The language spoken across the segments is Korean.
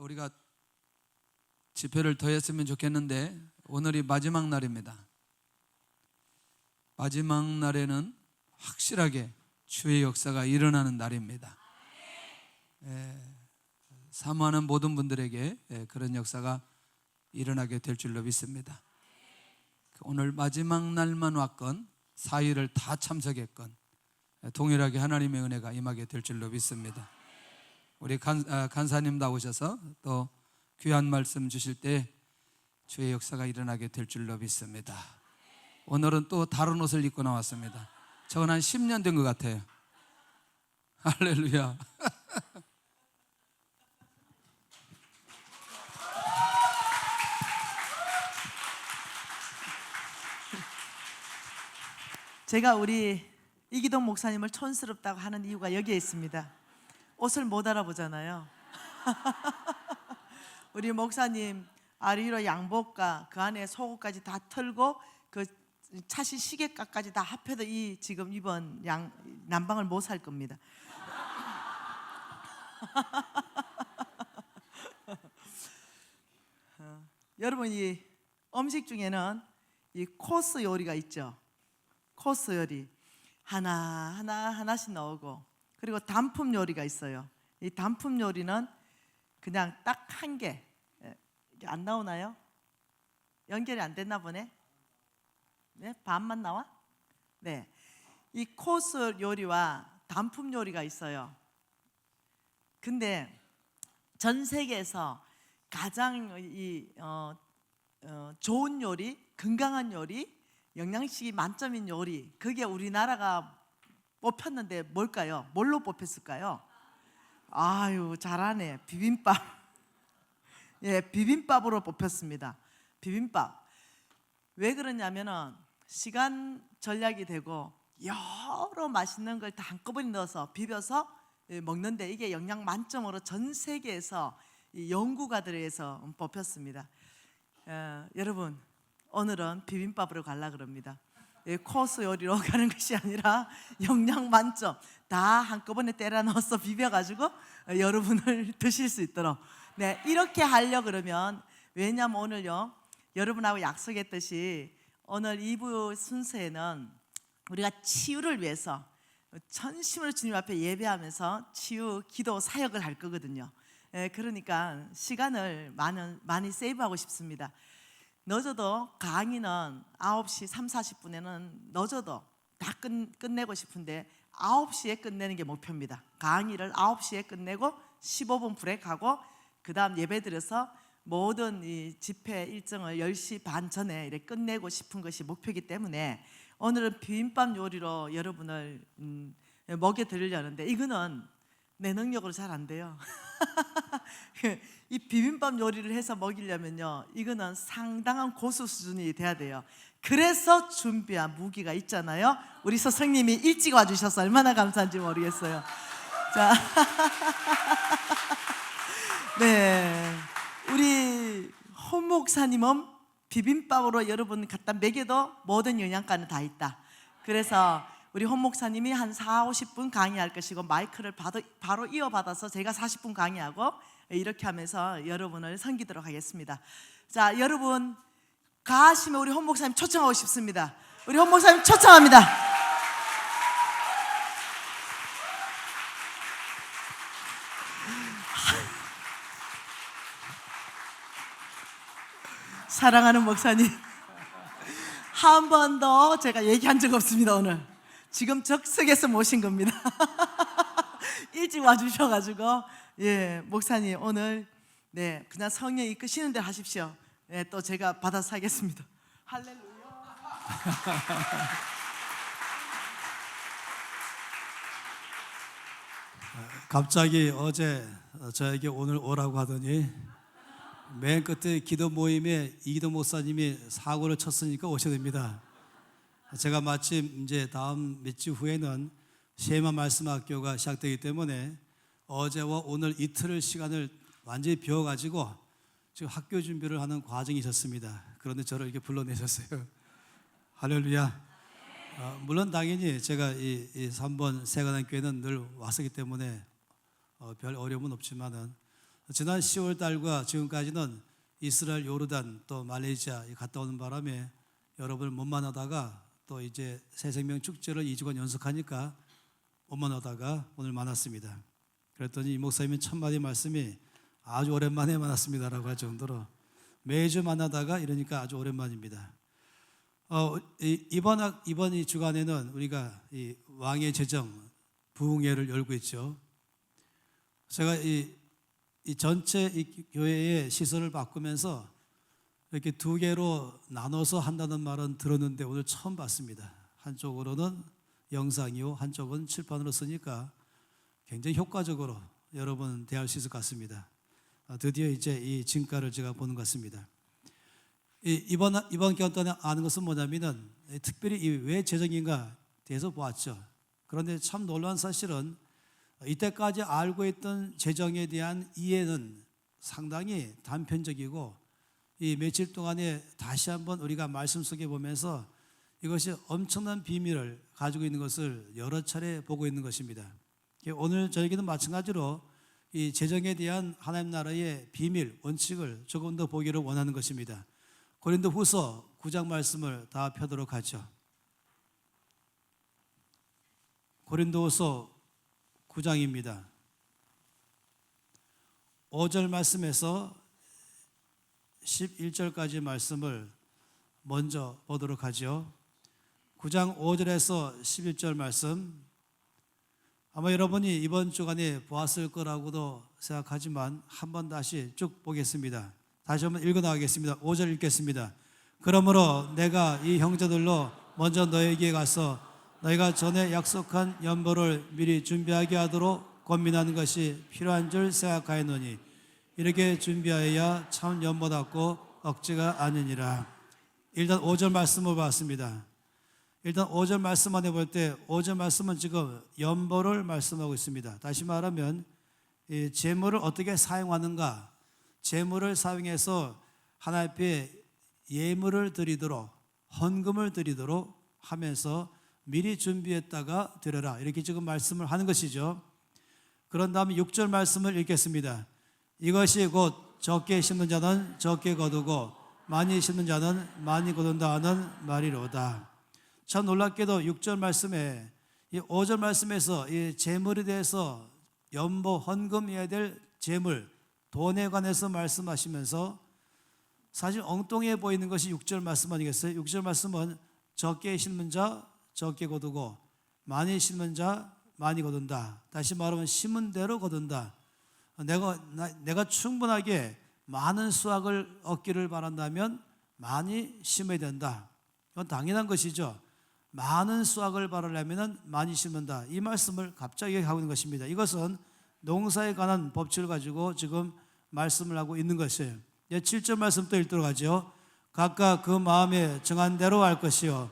우리가 집회를 더 했으면 좋겠는데 오늘이 마지막 날입니다. 마지막 날에는 확실하게 주의 역사가 일어나는 날입니다. 사모하는 모든 분들에게 그런 역사가 일어나게 될 줄로 믿습니다. 오늘 마지막 날만 왔건 사일을 다 참석했건 동일하게 하나님의 은혜가 임하게 될 줄로 믿습니다. 우리 간사님 나오셔서 또 귀한 말씀 주실 때 주의 역사가 일어나게 될 줄로 믿습니다. 오늘은 또 다른 옷을 입고 나왔습니다. 저건 한 10년 된 것 같아요. 할렐루야. 제가 우리 이기동 목사님을 촌스럽다고 하는 이유가 여기에 있습니다. 옷을 못 알아보잖아요. 우리 목사님 아리로 양복과 그 안에 속옷까지 다 털고 그 차신 시계값까지 다 합해도 이 지금 이번 난방을 못 살 겁니다. 여러분, 이 음식 중에는 이 코스 요리가 있죠. 코스 요리 하나씩 나오고, 그리고 단품 요리가 있어요. 이 단품 요리는 그냥 딱 한 개. 이게 안 나오나요? 연결이 안 됐나 보네. 네, 반만 나와? 네, 이 코스 요리와 단품 요리가 있어요. 근데 전 세계에서 가장 좋은 요리, 건강한 요리, 영양식이 만점인 요리, 그게 우리나라가 뽑혔는데 뭘까요? 뭘로 뽑혔을까요? 아유, 잘하네. 비빔밥. 예, 비빔밥으로 뽑혔습니다. 비빔밥. 왜 그러냐면은 시간 절약이 되고 여러 맛있는 걸 다 한꺼번에 넣어서 비벼서 먹는데 이게 영양 만점으로 전 세계에서 연구가들에 의해서 뽑혔습니다. 여러분, 오늘은 비빔밥으로 가려고 합니다. 코스 요리로 가는 것이 아니라 영양 만점 다 한꺼번에 때려 넣어서 비벼가지고 여러분을 드실 수 있도록, 네, 이렇게 하려고 그러면, 왜냐하면 오늘요 여러분하고 약속했듯이 오늘 2부 순서에는 우리가 치유를 위해서 전심으로 주님 앞에 예배하면서 치유 기도 사역을 할 거거든요. 그러니까 시간을 많이 세이브하고 싶습니다. 늦어도 강의는 9시 40분에는 늦어도 다 끝내고 싶은데 9시에 끝내는 게 목표입니다. 강의를 9시에 끝내고 15분 브레이크하고 그 다음 예배 드려서 모든 이 집회 일정을 10시 반 전에 이렇게 끝내고 싶은 것이 목표이기 때문에 오늘은 비빔밥 요리로 여러분을 먹여드리려는데 이거는 내 능력으로 잘 안 돼요. 이 비빔밥 요리를 해서 먹이려면요 이거는 상당한 고수 수준이 돼야 돼요. 그래서 준비한 무기가 있잖아요. 우리 스승님이 일찍 와주셔서 얼마나 감사한지 모르겠어요. 자, 네, 우리 홍 목사님은 비빔밥으로 여러분 갖다 먹여도 모든 영양가는 다 있다. 그래서 우리 홍 목사님이 한 40-50분 강의할 것이고 마이크를 바로 이어받아서 제가 40분 강의하고 이렇게 하면서 여러분을 섬기도록 하겠습니다. 자, 여러분 가하시면 우리 홍 목사님 초청하고 싶습니다. 우리 홍 목사님 초청합니다. 사랑하는 목사님, 한 번도 제가 얘기한 적 없습니다. 오늘 지금 적석에서 모신 겁니다. 일찍 와주셔가지고, 예, 목사님 오늘 네 그냥 성령 이끄시는 대로 하십시오. 예, 또 제가 받아서 하겠습니다. 할렐루야. 갑자기 어제 저에게 오늘 오라고 하더니 맨 끝에 기도 모임에 이기동 목사님이 사고를 쳤으니까 오셔야 됩니다. 제가 마침 이제 다음 몇 주 후에는 쉐마 말씀 학교가 시작되기 때문에 어제와 오늘 이틀을 시간을 완전히 비워가지고 지금 학교 준비를 하는 과정이 있었습니다. 그런데 저를 이렇게 불러내셨어요. 할렐루야. 물론 당연히 제가 이 3번 세관한 교회는 늘 왔었기 때문에 별 어려움은 없지만은 지난 10월 달과 지금까지는 이스라엘, 요르단 또 말레이시아 갔다 오는 바람에 여러분을 못 만나다가 또 이제 새생명 축제를 2주간 연속하니까 못 만나다가 오늘 만났습니다. 그랬더니 이 목사님의 첫마디 말씀이 아주 오랜만에 만났습니다라고 할 정도로 매주 만나다가 이러니까 아주 오랜만입니다. 이번 이 주간에는 우리가 이 왕의 제정 부흥회를 열고 있죠. 제가 이 전체 이 교회의 시설을 바꾸면서 이렇게 두 개로 나눠서 한다는 말은 들었는데 오늘 처음 봤습니다. 한쪽으로는 영상이요, 한쪽은 칠판으로 쓰니까 굉장히 효과적으로 여러분 대할 수 있을 것 같습니다. 드디어 이제 이 진가를 제가 보는 것 같습니다. 이번 기간 동안 아는 것은 뭐냐면은 특별히 왜 재정인가 대해서 보았죠. 그런데 참 놀라운 사실은 이때까지 알고 있던 재정에 대한 이해는 상당히 단편적이고 이 며칠 동안에 다시 한번 우리가 말씀 속에 보면서 이것이 엄청난 비밀을 가지고 있는 것을 여러 차례 보고 있는 것입니다. 오늘 저에게는 마찬가지로 이 재정에 대한 하나님 나라의 비밀, 원칙을 조금 더 보기를 원하는 것입니다. 고린도후서 9장 말씀을 다 펴도록 하죠. 고린도후서 9장입니다. 5절 말씀에서 11절까지 말씀을 먼저 보도록 하죠. 9장 5절에서 11절 말씀, 아마 여러분이 이번 주간에 보았을 거라고도 생각하지만 한번 다시 쭉 보겠습니다. 다시 한번 읽어나가겠습니다. 5절 읽겠습니다. 그러므로 내가 이 형제들로 먼저 너에게 가서 너희가 전에 약속한 연보를 미리 준비하게 하도록 권면하는 것이 필요한 줄 생각하였노니 이렇게 준비하여야 참 연보답고 억지가 아니니라. 일단 5절 말씀을 봤습니다. 일단 5절 말씀 안에 볼 때 5절 말씀은 지금 연보를 말씀하고 있습니다. 다시 말하면 이 재물을 어떻게 사용하는가, 재물을 사용해서 하나님 앞에 예물을 드리도록, 헌금을 드리도록 하면서 미리 준비했다가 드려라, 이렇게 지금 말씀을 하는 것이죠. 그런 다음에 6절 말씀을 읽겠습니다. 이것이 곧 적게 심는 자는 적게 거두고 많이 심는 자는 많이 거둔다 하는 말이로다. 참 놀랍게도 6절 말씀에 이 5절 말씀에서 이 재물에 대해서 연보 헌금해야 될 재물, 돈에 관해서 말씀하시면서 사실 엉뚱해 보이는 것이 6절 말씀 아니겠어요? 6절 말씀은 적게 심는 자 적게 거두고 많이 심는 자 많이 거둔다. 다시 말하면 심은 대로 거둔다. 내가 충분하게 많은 수확을 얻기를 바란다면 많이 심어야 된다. 이건 당연한 것이죠. 많은 수확을 바라려면 많이 심는다. 이 말씀을 갑자기 하고 있는 것입니다. 이것은 농사에 관한 법칙을 가지고 지금 말씀을 하고 있는 것이에요. 7절 말씀 또 읽도록 하죠. 각각 그 마음에 정한 대로 할 것이요.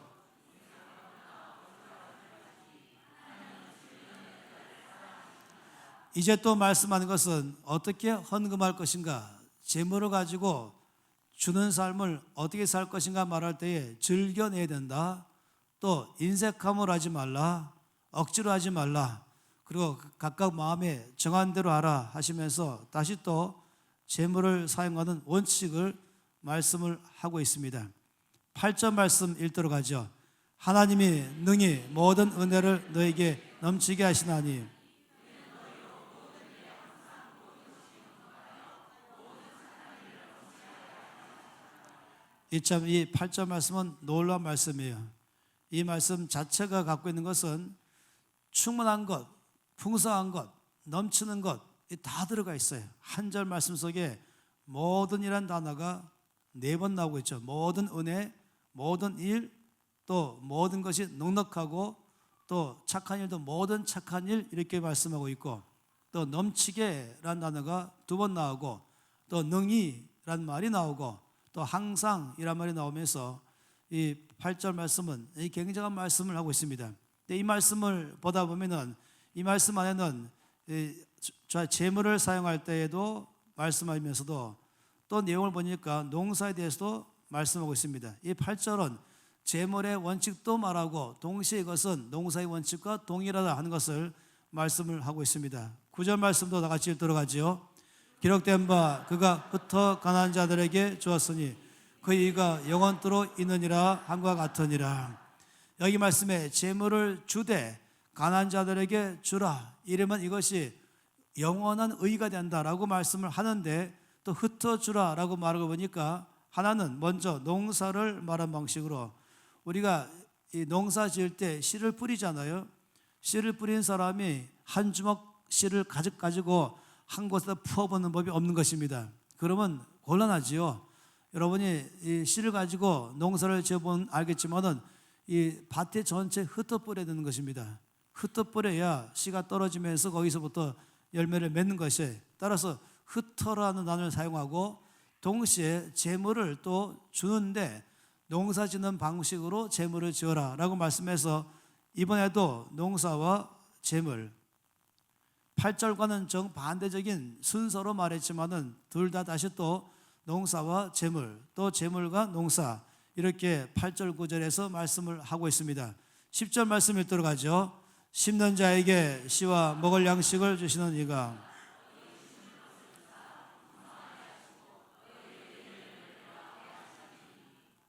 이제 또 말씀하는 것은 어떻게 헌금할 것인가, 재물을 가지고 주는 삶을 어떻게 살 것인가 말할 때에 즐겨내야 된다. 또 인색함을 하지 말라, 억지로 하지 말라, 그리고 각각 마음에 정한 대로 하라 하시면서 다시 또 재물을 사용하는 원칙을 말씀을 하고 있습니다. 8절 말씀 읽도록 하죠. 하나님이 능히 모든 은혜를 너에게 넘치게 하시나니 이 8절 말씀은 놀라운 말씀이에요. 이 말씀 자체가 갖고 있는 것은 충분한 것, 풍성한 것, 넘치는 것, 다 들어가 있어요. 한 절 말씀 속에 모든이란 단어가 4번 나오고 있죠. 모든 은혜, 모든 일, 또 모든 것이 넉넉하고 또 착한 일도 모든 착한 일, 이렇게 말씀하고 있고, 또 넘치게란 단어가 2번 나오고, 또 능히란 말이 나오고, 또 항상이란 말이 나오면서 이 8절 말씀은 굉장한 말씀을 하고 있습니다. 이 말씀을 보다 보면은 이 말씀 안에는 재물을 사용할 때에도 말씀하면서도 또 내용을 보니까 농사에 대해서도 말씀하고 있습니다. 이 8절은 재물의 원칙도 말하고 동시에 이것은 농사의 원칙과 동일하다 하는 것을 말씀을 하고 있습니다. 9절 말씀도 다 같이 읽도록 하죠. 기록된 바 그가 흩어 가난한 자들에게 주었으니 그 이가 영원토록 있느니라 함과 같으니라. 여기 말씀에 재물을 주되 가난한 자들에게 주라, 이러면 이것이 영원한 의가 된다라고 말씀을 하는데, 또 흩어주라 라고 말하고 보니까 하나는 먼저 농사를 말한 방식으로, 우리가 이 농사 지을 때 씨를 뿌리잖아요. 씨를 뿌린 사람이 한 주먹 씨를 가지고 한 곳에다 부어보는 법이 없는 것입니다. 그러면 곤란하지요. 여러분이 이 씨를 가지고 농사를 지어보면 알겠지만은 이 밭에 전체 흩어 뿌려야 되는 것입니다. 흩어 뿌려야 씨가 떨어지면서 거기서부터 열매를 맺는 것이에요. 따라서 흩어라는 단어를 사용하고 동시에 재물을 또 주는데 농사 짓는 방식으로 재물을 지어라 라고 말씀해서 이번에도 농사와 재물, 8절과는 정반대적인 순서로 말했지만은 둘 다 다시 또 농사와 재물, 또 재물과 농사, 이렇게 8절 9절에서 말씀을 하고 있습니다. 10절 말씀 읽도록 하죠. 심는 자에게 씨와 먹을 양식을 주시는 이가,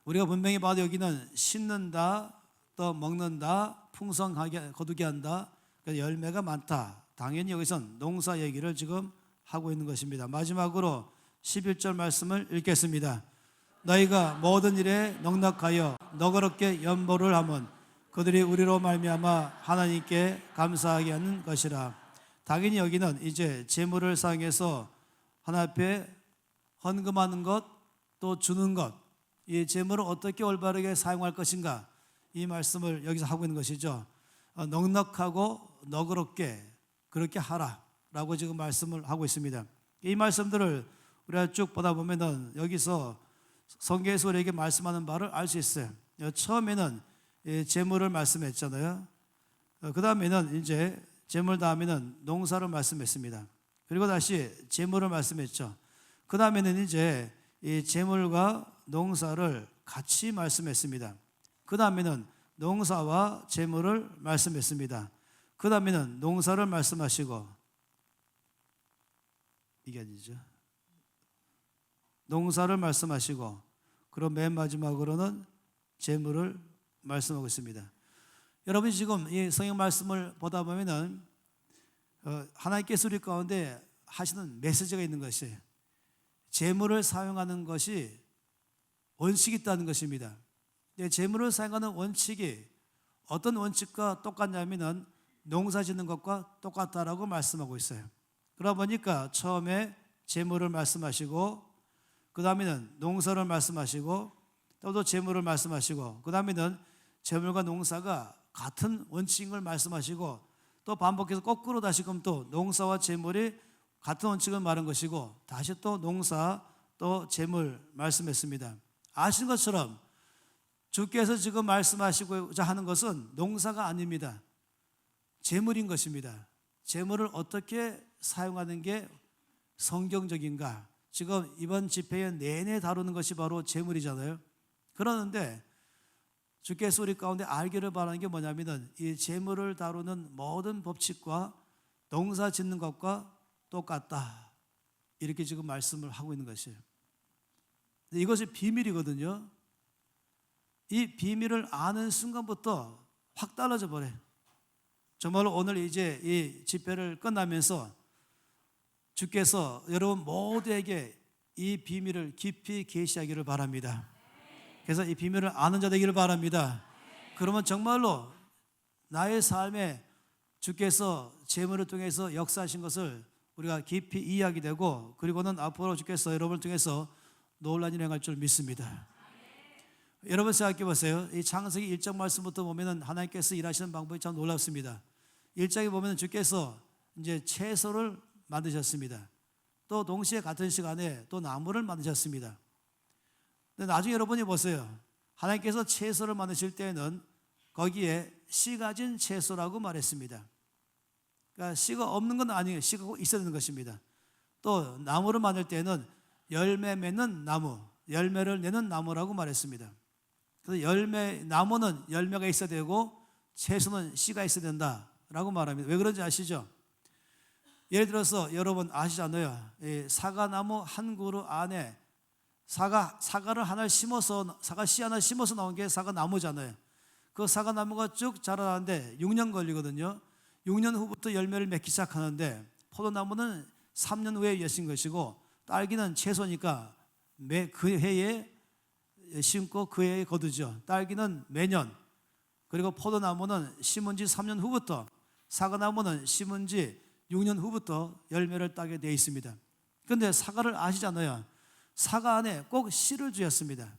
우리가 분명히 봐도 여기는 심는다, 또 먹는다, 풍성하게 거두게 한다, 그러니까 열매가 많다. 당연히 여기선 농사 얘기를 지금 하고 있는 것입니다. 마지막으로 11절 말씀을 읽겠습니다. 너희가 모든 일에 넉넉하여 너그럽게 연보를 하면 그들이 우리로 말미암아 하나님께 감사하게 하는 것이라. 당연히 여기는 이제 재물을 사용해서 하나님 앞에 헌금하는 것, 또 주는 것, 이 재물을 어떻게 올바르게 사용할 것인가, 이 말씀을 여기서 하고 있는 것이죠. 넉넉하고 너그럽게 그렇게 하라라고 지금 말씀을 하고 있습니다. 이 말씀들을 우리가 쭉 보다 보면은 여기서 성경에서 우리에게 말씀하는 바를 알 수 있어요. 처음에는 재물을 말씀했잖아요. 그 다음에는 이제 재물 다음에는 농사를 말씀했습니다. 그리고 다시 재물을 말씀했죠. 그 다음에는 이제 이 재물과 농사를 같이 말씀했습니다. 그 다음에는 농사와 재물을 말씀했습니다. 그 다음에는 농사를 말씀하시고, 이게 아니죠. 농사를 말씀하시고, 그럼 맨 마지막으로는 재물을 말씀하고 있습니다. 여러분이 지금 이 성경 말씀을 보다 보면은 하나님께서 우리 가운데 하시는 메시지가 있는 것이에요. 재물을 사용하는 것이 원칙이 있다는 것입니다. 재물을 사용하는 원칙이 어떤 원칙과 똑같냐면은 농사 짓는 것과 똑같다라고 말씀하고 있어요. 그러다 보니까 처음에 재물을 말씀하시고, 그 다음에는 농사를 말씀하시고, 또 재물을 말씀하시고, 그 다음에는 재물과 농사가 같은 원칙인 걸 말씀하시고, 또 반복해서 거꾸로 다시금 또 농사와 재물이 같은 원칙을 말한 것이고, 다시 또 농사 또 재물 말씀했습니다. 아시는 것처럼 주께서 지금 말씀하시고자 하는 것은 농사가 아닙니다. 재물인 것입니다. 재물을 어떻게 사용하는 게 성경적인가? 지금 이번 집회에 내내 다루는 것이 바로 재물이잖아요. 그러는데 주께서 우리 가운데 알기를 바라는 게 뭐냐면은 이 재물을 다루는 모든 법칙과 농사 짓는 것과 똑같다, 이렇게 지금 말씀을 하고 있는 것이에요. 이것이 비밀이거든요. 이 비밀을 아는 순간부터 확 달라져 버려요. 정말로 오늘 이제 이 집회를 끝나면서 주께서 여러분 모두에게 이 비밀을 깊이 계시하기를 바랍니다. 그래서 이 비밀을 아는 자 되기를 바랍니다. 그러면 정말로 나의 삶에 주께서 재물을 통해서 역사하신 것을 우리가 깊이 이해하게 되고, 그리고는 앞으로 주께서 여러분을 통해서 놀라운 일을 행할 줄 믿습니다. 여러분 생각해 보세요. 이 창세기 1장 말씀부터 보면은 하나님께서 일하시는 방법이 참 놀랍습니다. 1장에 보면은 주께서 이제 채소를 만드셨습니다. 또 동시에 같은 시간에 또 나무를 만드셨습니다. 근데 나중에 여러분이 보세요. 하나님께서 채소를 만드실 때에는 거기에 씨 가진 채소라고 말했습니다. 그러니까 씨가 없는 건 아니에요. 씨가 있어야 되는 것입니다. 또 나무를 만들 때는 열매 맺는 나무, 열매를 내는 나무라고 말했습니다. 그래서 나무는 열매가 있어야 되고 채소는 씨가 있어야 된다라고 말합니다. 왜 그런지 아시죠? 예를 들어서 여러분 아시잖아요. 이 사과나무 한 그루 안에 사과를 하나 심어서, 사과 씨 하나 심어서 나온 게 사과나무잖아요. 그 사과나무가 쭉 자라나는데 6년 걸리거든요. 6년 후부터 열매를 맺기 시작하는데, 포도나무는 3년 후에 여신 것이고, 딸기는 채소니까 그 해에 심고 그 해에 거두죠. 딸기는 매년, 그리고 포도나무는 심은 지 3년 후부터, 사과나무는 심은 지 6년 후부터 열매를 따게 되어 있습니다. 그런데 사과를 아시잖아요. 사과 안에 꼭 씨를 주었습니다.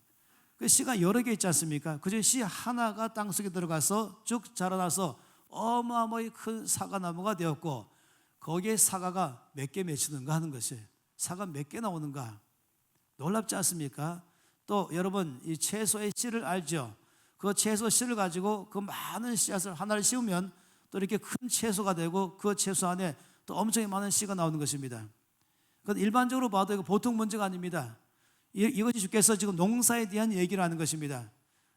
그 씨가 여러 개 있지 않습니까? 그중 씨 하나가 땅속에 들어가서 쭉 자라나서 어마어마하게 큰 사과나무가 되었고, 거기에 사과가 몇 개 맺히는가 하는 것이, 사과 몇 개 나오는가, 놀랍지 않습니까? 또 여러분, 이 채소의 씨를 알죠? 그 채소 씨를 가지고 그 많은 씨앗을 하나를 씌우면 또 이렇게 큰 채소가 되고, 그 채소 안에 또 엄청 많은 씨가 나오는 것입니다. 그건 일반적으로 봐도 이거 보통 문제가 아닙니다. 이것이 주께서 지금 농사에 대한 얘기를 하는 것입니다.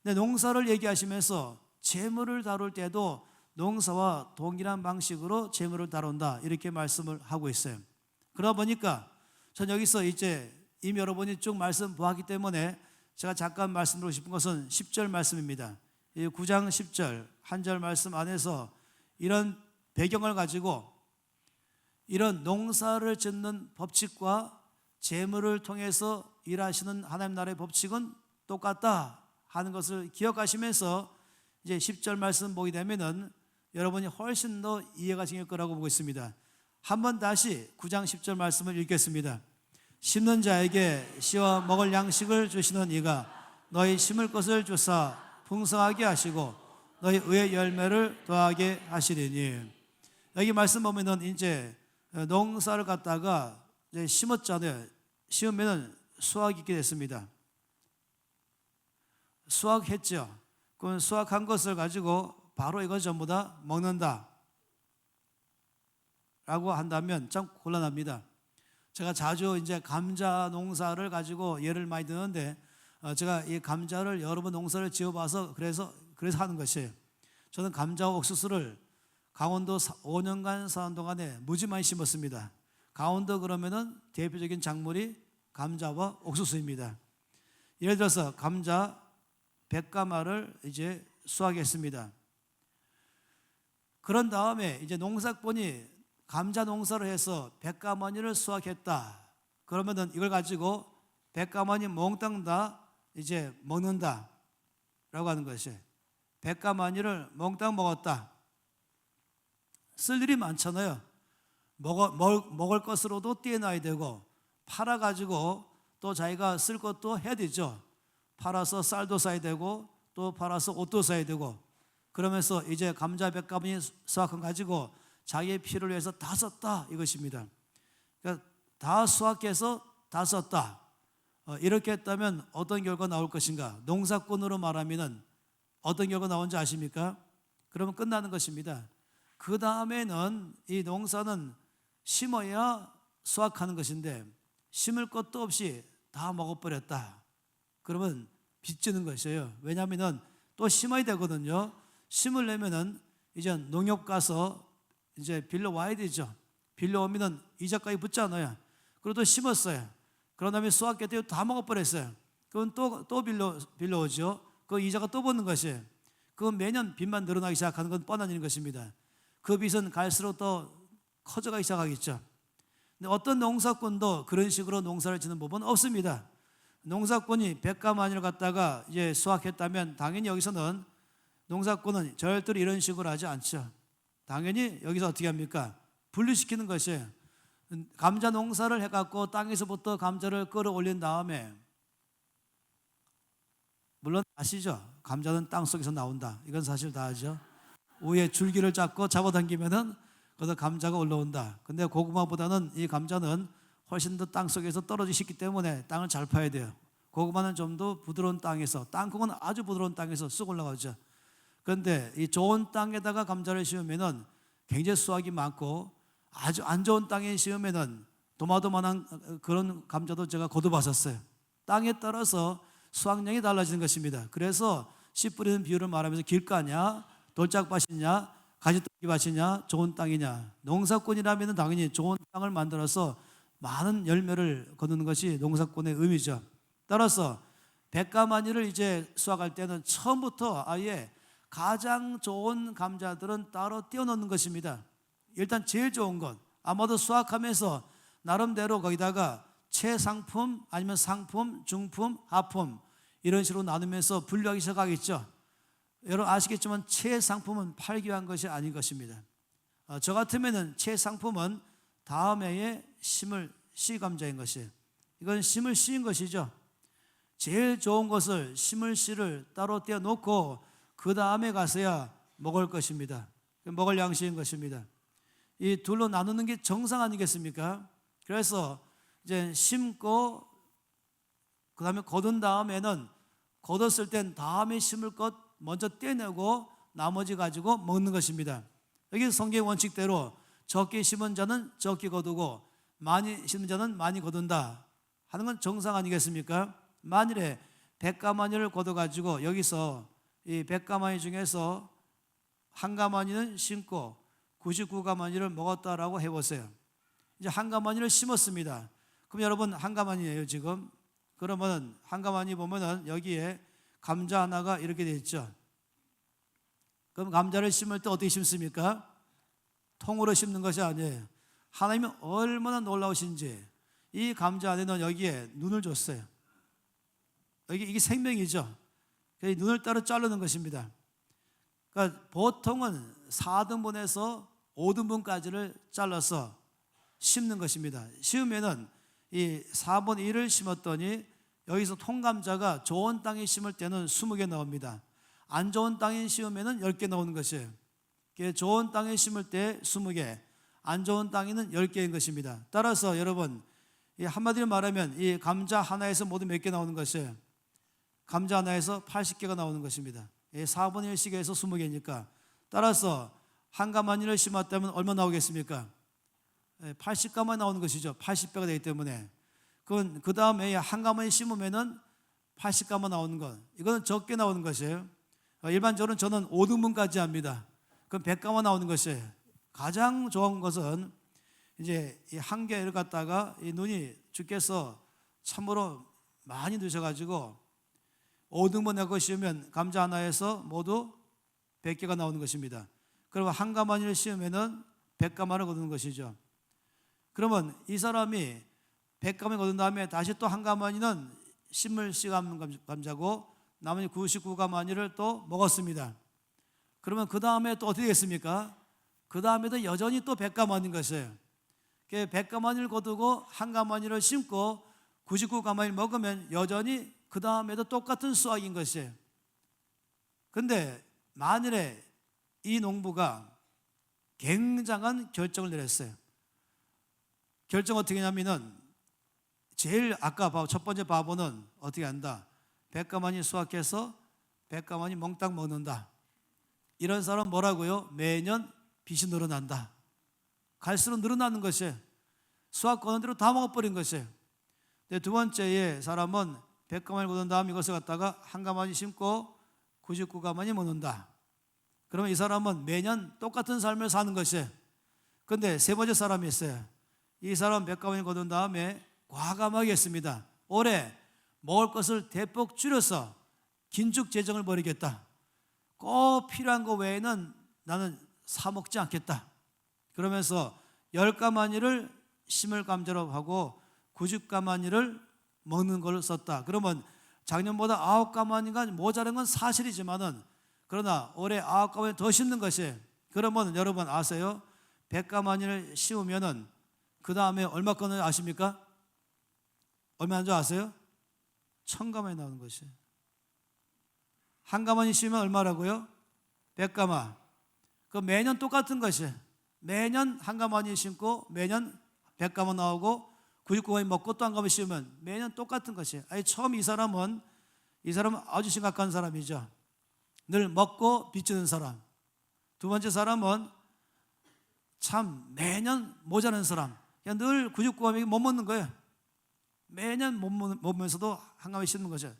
근데 농사를 얘기하시면서 재물을 다룰 때도 농사와 동일한 방식으로 재물을 다룬다, 이렇게 말씀을 하고 있어요. 그러다 보니까 전 여기서 이제 이미 여러분이 쭉 말씀 보았기 때문에 제가 잠깐 말씀드리고 싶은 것은 10절 말씀입니다. 9장 10절 한 절 말씀 안에서 이런 배경을 가지고 이런 농사를 짓는 법칙과 재물을 통해서 일하시는 하나님 나라의 법칙은 똑같다 하는 것을 기억하시면서 이제 10절 말씀 보게 되면은 여러분이 훨씬 더 이해가 생길 거라고 보고 있습니다. 한번 다시 9장 10절 말씀을 읽겠습니다. 심는 자에게 씨와 먹을 양식을 주시는 이가 너희 심을 것을 주사 풍성하게 하시고 너희 의의 열매를 더하게 하시리니. 여기 말씀 보면은 이제 농사를 갖다가 이제 심었잖아요. 심으면은 수확이 있게 됐습니다. 수확했죠. 그럼 수확한 것을 가지고 바로 이걸 전부 다 먹는다 라고 한다면 참 곤란합니다. 제가 자주 이제 감자 농사를 가지고 예를 많이 드는데, 제가 이 감자를 여러 번 농사를 지어봐서 그래서 하는 것이에요. 저는 감자 옥수수를 강원도 5년간 사는 동안에 무지 많이 심었습니다. 강원도 그러면은 대표적인 작물이 감자와 옥수수입니다. 예를 들어서 감자 100가마를 이제 수확했습니다. 그런 다음에 이제 농사꾼이 감자 농사를 해서 100가마니를 수확했다. 그러면은 이걸 가지고 100가마니 몽땅 다 이제 먹는다 라고 하는 것이에요. 100가마니를 몽땅 먹었다. 쓸 일이 많잖아요. 먹을 것으로도 떼어놔야 되고, 팔아가지고 또 자기가 쓸 것도 해야 되죠. 팔아서 쌀도 사야 되고, 또 팔아서 옷도 사야 되고, 그러면서 이제 감자 100가마니 수확한 가지고 자기의 필요를 위해서 다 썼다 이것입니다. 그러니까 다 수확해서 다 썼다. 이렇게 했다면 어떤 결과 나올 것인가? 농사꾼으로 말하면 어떤 결과 나온지 아십니까? 그러면 끝나는 것입니다. 그 다음에는 이 농사는 심어야 수확하는 것인데 심을 것도 없이 다 먹어버렸다. 그러면 빚지는 것이에요. 왜냐하면 또 심어야 되거든요. 심으려면은 이제 농협 가서 이제 빌려 와야 되죠. 빌려 오면은 이자까지 붙잖아요. 그리고 또 심었어요. 그런 다음에 수확했더니 다 먹어버렸어요. 그건 또 빌려오죠. 그 이자가 또 붙는 것이에요. 그건 매년 빚만 늘어나기 시작하는 건 뻔한 일인 것입니다. 그 빚은 갈수록 더 커져가기 시작하겠죠. 근데 어떤 농사꾼도 그런 식으로 농사를 짓는 법은 없습니다. 농사꾼이 100가마니를 갖다가 이제 수확했다면 당연히 여기서는 농사꾼은 절대로 이런 식으로 하지 않죠. 당연히 여기서 어떻게 합니까? 분리시키는 것이에요. 감자 농사를 해갖고 땅에서부터 감자를 끌어올린 다음에, 물론 아시죠? 감자는 땅속에서 나온다. 이건 사실 다 아죠. 위에 줄기를 잡고 잡아당기면은 거기서 감자가 올라온다. 근데 고구마보다는 이 감자는 훨씬 더 땅속에서 떨어지기 쉽기 때문에 땅을 잘 파야 돼요. 고구마는 좀 더 부드러운 땅에서, 땅콩은 아주 부드러운 땅에서 쑥 올라가죠. 그런데 이 좋은 땅에다가 감자를 심으면은 굉장히 수확이 많고, 아주 안 좋은 땅에 심으면은 도마도만한 그런 감자도 제가 거둬봤었어요. 땅에 따라서 수확량이 달라지는 것입니다. 그래서 씨 뿌리는 비율을 말하면서 길가냐, 돌짝밭이냐, 가지떡이 밭이냐 좋은 땅이냐. 농사꾼이라면 당연히 좋은 땅을 만들어서 많은 열매를 거두는 것이 농사꾼의 의미죠. 따라서 백가마니를 이제 수확할 때는 처음부터 아예 가장 좋은 감자들은 따로 띄워놓는 것입니다. 일단 제일 좋은 것, 아마도 수확하면서 나름대로 거기다가 최상품 아니면 상품, 중품, 하품 이런 식으로 나누면서 분류하기 시작하겠죠. 여러분 아시겠지만 최상품은 팔기 위한 것이 아닌 것입니다. 저 같으면은 최상품은 다음 해에 심을 씨 감자인 것이에요. 이건 심을 씨인 것이죠. 제일 좋은 것을 심을 씨를 따로 떼어놓고 그 다음에 가서야 먹을 것입니다. 먹을 양식인 것입니다. 이 둘로 나누는 게 정상 아니겠습니까? 그래서 이제 심고 그 다음에 거둔 다음에는 거뒀을 땐 다음에 심을 것 먼저 떼내고 나머지 가지고 먹는 것입니다. 여기 성경 원칙대로 적게 심은 자는 적게 거두고 많이 심은 자는 많이 거둔다 하는 건 정상 아니겠습니까? 만일에 백가마니를 거둬가지고 여기서 이 백가마니 중에서 한 가마니는 심고 99가마니를 먹었다라고 해보세요. 이제 한 가마니를 심었습니다. 그럼 여러분 한 가마니예요 지금. 그러면 한 가마니 보면은 여기에 감자 하나가 이렇게 돼 있죠. 그럼 감자를 심을 때 어떻게 심습니까? 통으로 심는 것이 아니에요. 하나님이 얼마나 놀라우신지 이 감자 안에는 여기에 눈을 줬어요. 이게 생명이죠. 눈을 따로 자르는 것입니다. 그러니까 보통은 4등분에서 5등분까지를 잘라서 심는 것입니다. 심으면은 이 4분의 1을 심었더니 여기서 통감자가 좋은 땅에 심을 때는 20개 나옵니다. 안 좋은 땅에 심으면은 10개 나오는 것이에요. 좋은 땅에 심을 때 20개, 안 좋은 땅에는 10개인 것입니다. 따라서 여러분 한마디로 말하면 이 감자 하나에서 모두 몇 개 나오는 것이에요? 감자 하나에서 80개가 나오는 것입니다. 4분의 1씩 해서 20개니까 따라서 한 가마니를 심었다면 얼마 나오겠습니까? 80가마니 나오는 것이죠. 80배가 되기 때문에 그건 그 다음에 한 가마니 심으면은 80가마 나오는 것, 이거는 적게 나오는 것이에요. 일반적으로 저는 5등분까지 합니다. 그럼 100가마 나오는 것이에요. 가장 좋은 것은 이제 이 한 개를 갖다가 이 눈이 주께서 참으로 많이 드셔가지고 5등분 내고 씌우면 감자 하나에서 모두 100개가 나오는 것입니다. 그러면 한 가마니를 씌우면은 100가마를 거두는 것이죠. 그러면 이 사람이 100가마를 거둔 다음에 다시 또 한 가마니는 심을 씨감는 감자고 나머지 99가마니를 또 먹었습니다. 그러면 그 다음에 또 어떻게 됐습니까? 그 다음에도 여전히 또 100가마니인 것이에요. 100가마니를 거두고 한 가마니를 심고 99가마니를 먹으면 여전히 그 다음에도 똑같은 수확인 것이에요. 그런데 만일에 이 농부가 굉장한 결정을 내렸어요. 결정 어떻게 하냐면은 제일 아까 첫 번째 바보는 어떻게 한다? 100가마니 수확해서 100가마니 몽땅 먹는다. 이런 사람 뭐라고요? 매년 빚이 늘어난다. 갈수록 늘어나는 것이에요. 수확 거는 대로 다 먹어버린 것이에요. 두 번째의 사람은 100가마니 거둔 다음 이것을 갖다가 한 가마니 심고 99가마니 먹는다. 그러면 이 사람은 매년 똑같은 삶을 사는 것이에요. 그런데 세 번째 사람이 있어요. 이 사람 100가마니 거둔 다음에 과감하게 했습니다. 올해 먹을 것을 대폭 줄여서 긴축 재정을 벌이겠다. 꼭 필요한 거 외에는 나는 사 먹지 않겠다. 그러면서 10가마니를 심을 감자로 하고 90가마니를 먹는 걸 썼다. 그러면 작년보다 9가마니가 모자란 건 사실이지만은 그러나 올해 9가마니 더 심는 것이에요. 그러면 여러분 아세요? 100가마니를 심으면은 그 다음에 얼마 건을 아십니까? 얼마 한줄 아세요? 1000가마니 나오는 것이에요. 한 가마니 심으면 얼마라고요? 100가마. 그 매년 똑같은 것이에요. 매년 한 가마니 심고 매년 100가마 나오고 99가마니 먹고 또 한 가마니 심으면 매년 똑같은 것이에요. 아니 처음 이 사람은 아주 심각한 사람이죠. 늘 먹고 빚지는 사람. 두 번째 사람은 참 매년 모자란 사람. 그냥 늘 99가마니 못 먹는 거예요. 매년 못 먹으면서도 한 가마니 심는 거죠.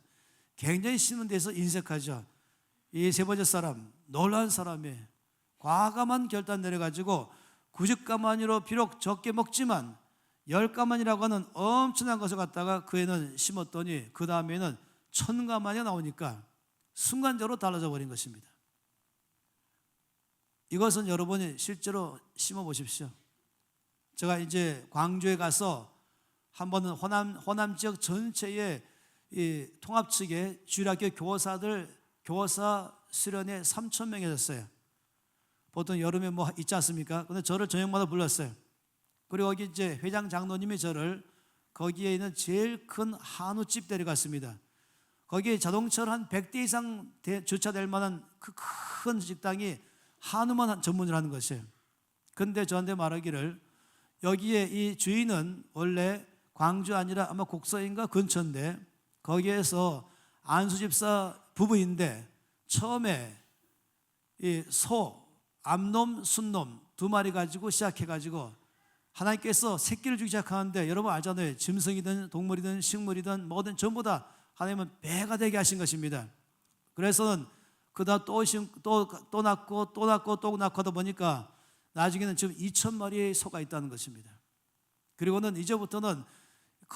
굉장히 심는 데서 인색하죠. 이 세 번째 사람 놀라운 사람이에요. 과감한 결단 내려가지고 90가마니로 비록 적게 먹지만 10가마니라고 하는 엄청난 것을 갖다가 그 애는 심었더니 그 다음에는 1000가마니가 나오니까 순간적으로 달라져 버린 것입니다. 이것은 여러분이 실제로 심어 보십시오. 제가 이제 광주에 가서 한 번은 호남 지역 전체의 이 통합 측에 주일학교 교사들 교사 수련회 3,000명이 됐어요. 보통 여름에 뭐 있지 않습니까? 근데 저를 저녁마다 불렀어요. 그리고 거기 이제 회장 장로님이 저를 거기에 있는 제일 큰 한우집 데려갔습니다. 거기에 자동차를 한 100대 이상 주차될 만한 그 큰 식당이 한우만 전문을 하는 것이에요. 근데 저한테 말하기를 여기에 이 주인은 원래 광주 아니라 아마 곡서인가 근처인데 거기에서 안수집사 부부인데 처음에 이 소, 암놈, 순놈 2마리 가지고 시작해가지고 하나님께서 새끼를 주기 시작하는데 여러분 알잖아요. 짐승이든 동물이든 식물이든 뭐든 전부 다 하나님은 배가 되게 하신 것입니다. 그래서는 그다 또 낳고 또 낳고 또 낳고 하다 보니까 나중에는 지금 2,000마리의 소가 있다는 것입니다. 그리고는 이제부터는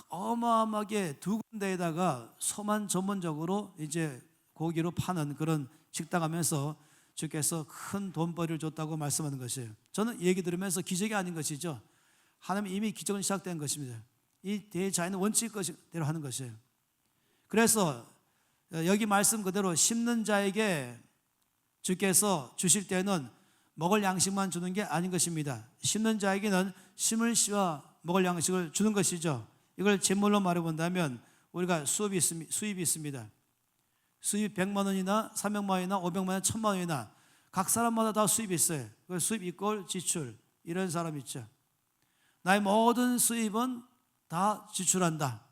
어마어마하게 두 군데에다가 소만 전문적으로 이제 고기로 파는 그런 식당 하면서 주께서 큰 돈벌이를 줬다고 말씀하는 것이에요. 저는 이 얘기 들으면서 기적이 아닌 것이죠. 하나님 이미 기적은 시작된 것입니다. 이 대자연은 원칙대로 하는 것이에요. 그래서 여기 말씀 그대로 심는 자에게 주께서 주실 때는 먹을 양식만 주는 게 아닌 것입니다. 심는 자에게는 심을 씨와 먹을 양식을 주는 것이죠. 이걸 제물로 말해본다면 우리가 수입이 있습니다. 수입 100만 원이나 300만 원이나 500만 원, 1000만 원이나 각 사람마다 다 수입이 있어요. 그 수입 이꼴 지출 이런 사람 있죠. 나의 모든 수입은 다 지출한다.